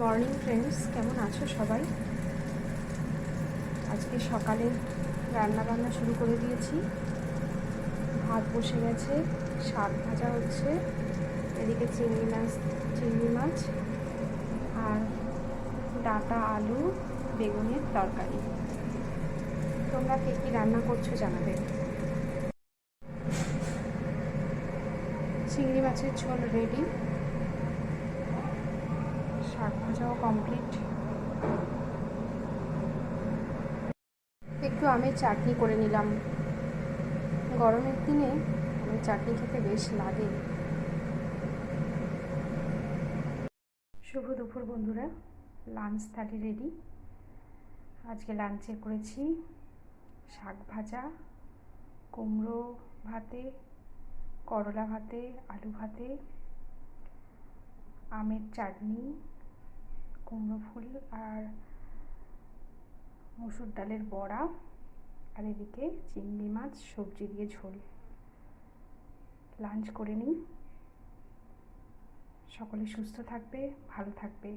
Morning friends, কেমন আছো সবাই? আজকে সকালে রান্না শুরু করে দিয়েছি। ভাত বসে গেছে, শাক ভাজা হচ্ছে, এদিকে চিংড়ি মাছ আর ডাঁটা আলু বেগুনের তরকারি। তোমরা কে কী রান্না করছো জানাবে। চিংড়ি মাছের ঝোল রেডি, শাক ভাজাও কমপ্লিট। একটু আমের চাটনি করে নিলাম। গরমের দিনে আমের চাটনি খেতে বেশ লাগে। শুভ দুপুর বন্ধুরা, লাঞ্চ থালি রেডি। আজকে লাঞ্চে করেছি শাক ভাজা, কুমড়ো ভাতে, করলা ভাতে, আলু ভাতে, আমের চাটনি, কুমড়ো ফুল আর মসুর ডালের বড়া, আর এদিকে চিংড়ি মাছ সবজি দিয়ে ঝোল। লাঞ্চ করে নিই। সকলে সুস্থ থাকবে, ভালো থাকবে।